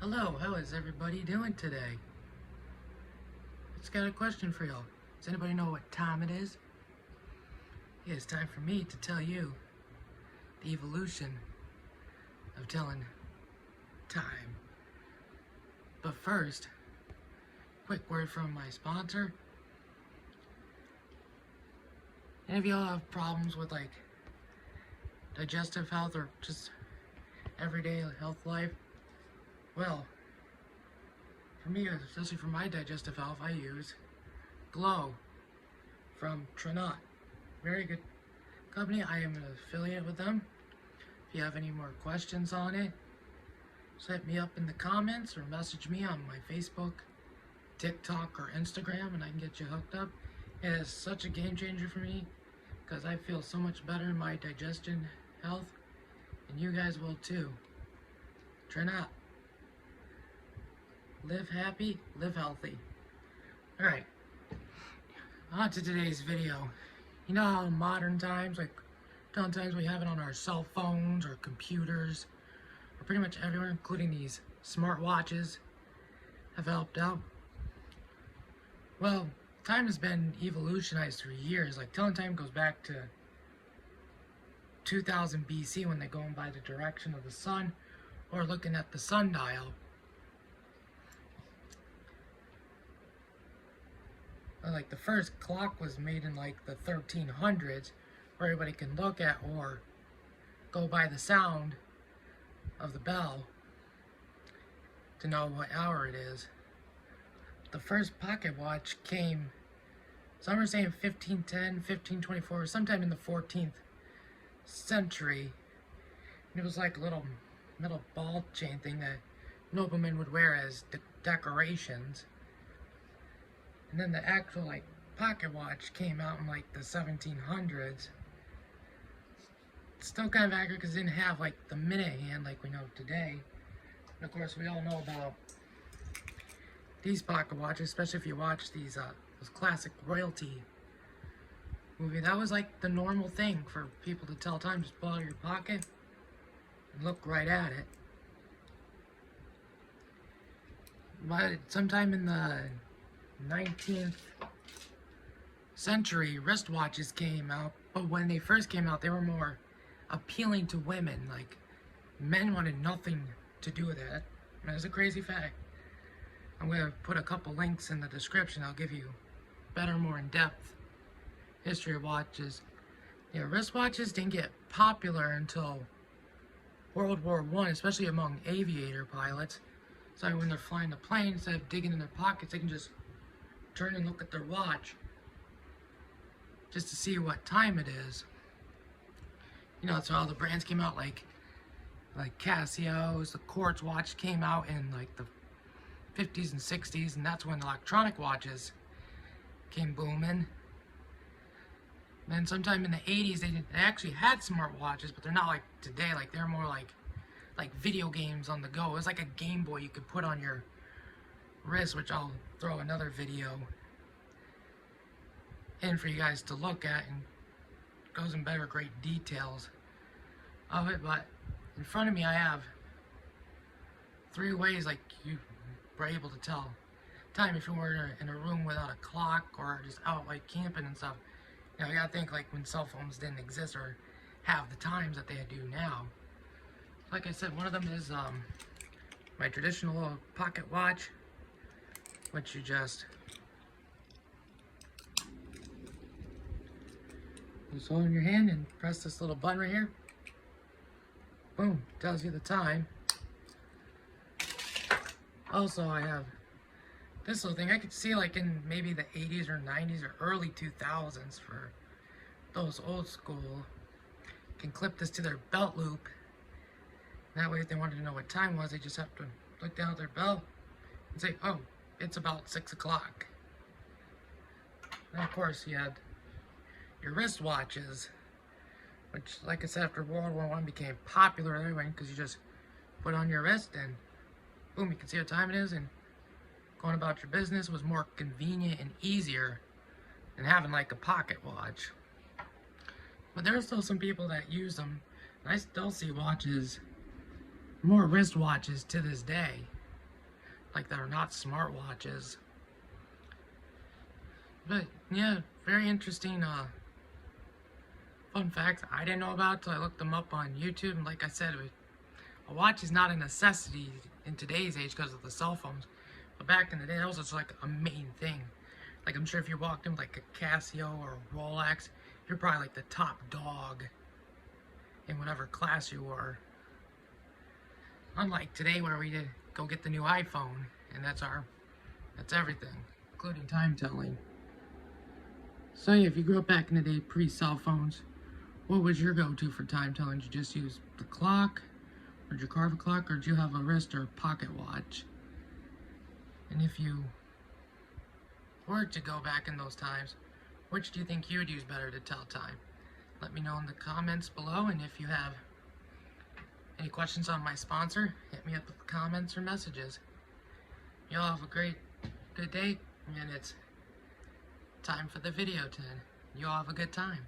Hello, how is everybody doing today? Just got a question for y'all. Does anybody know what time it is? Yeah, it's time for me to tell you the evolution of telling time. But first, quick word from my sponsor. Any of y'all have problems with like digestive health or just everyday health life? Well, for me, especially for my digestive health, I use Glow from Trinot. Very good company. I am an affiliate with them. If you have any more questions on it, just hit me up in the comments or message me on my Facebook, TikTok, or Instagram, and I can get you hooked up. It is such a game changer for me because I feel so much better in my digestion health, and you guys will too. Trinot. Live happy, live healthy. Alright, on to today's video. You know how in modern times, like times we have it on our cell phones or computers, or pretty much everywhere, including these smart watches, have helped out? Well, time has been evolutionized through years. Like telling time goes back to 2000 BC when they're going by the direction of the sun or looking at the sundial. Like the first clock was made in like the 1300s, where everybody can look at or go by the sound of the bell to know what hour it is. The first pocket watch came, some are saying 1510, 1524, sometime in the 14th century. And it was like a little metal ball chain thing that noblemen would wear as decorations. And then the actual like pocket watch came out in like the 1700s. It's still kind of accurate because it didn't have like the minute hand like we know today. And of course we all know about these pocket watches, especially if you watch these those classic royalty movie. That was like the normal thing for people to tell time. Just pull out of your pocket and look right at it. But sometime in the 19th century, wristwatches came out, but when they first came out, they were more appealing to women. Like, men wanted nothing to do with it. And it's a crazy fact. I'm going to put a couple links in the description. I'll give you better, more in-depth history of watches. Yeah, wristwatches didn't get popular until World War I, especially among aviator pilots. So when they're flying the plane, instead of digging in their pockets, they can just turn and look at their watch just to see what time it is. You know, that's how all the brands came out, like Casio's, the Quartz watch came out in like the 50s and 60s, and that's when electronic watches came booming. Then sometime in the 80s, they actually had smart watches, but they're not like today. Like they're more like video games on the go. It was like a Game Boy you could put on your wrist, which I'll throw another video in for you guys to look at, and goes in better great details of it. But in front of me I have 3 ways like you were able to tell time if you were in a room without a clock or just out like camping and stuff. You know, you gotta think like when cell phones didn't exist or have the times that they do now. Like I said, one of them is my traditional little pocket watch, which you just hold in your hand and press this little button right here. Boom, tells you the time. Also, I have this little thing. I could see like in maybe the 80s or 90s or early 2000s for those old school. Can clip this to their belt loop. That way if they wanted to know what time was, they just have to look down at their belt and say, oh, it's about 6 o'clock. And of course you had your wristwatches, which like I said, after World War I became popular anyway, because you just put on your wrist and boom, you can see what time it is, and going about your business was more convenient and easier than having like a pocket watch. But there are still some people that use them, and I still see watches, more wristwatches to this day. like that are not smartwatches. But yeah, very interesting fun facts I didn't know about till I looked them up on YouTube. And like I said, a watch is not a necessity in today's age because of the cell phones. But back in the day, that was just like a main thing. Like, I'm sure if you walked in with like a Casio or a Rolex, you're probably like the top dog in whatever class you were. Unlike today, where we go get the new iPhone, and that's everything, including time telling. So yeah, if you grew up back in the day pre-cell phones, what was your go-to for time telling? Did you just use the clock, or did you carve a clock, or did you have a wrist or pocket watch? And if you were to go back in those times, which do you think you would use better to tell time? Let me know in the comments below, and if you have any questions on my sponsor, hit me up with comments or messages. Y'all have a good day, and it's time for the video to end. You all have a good time.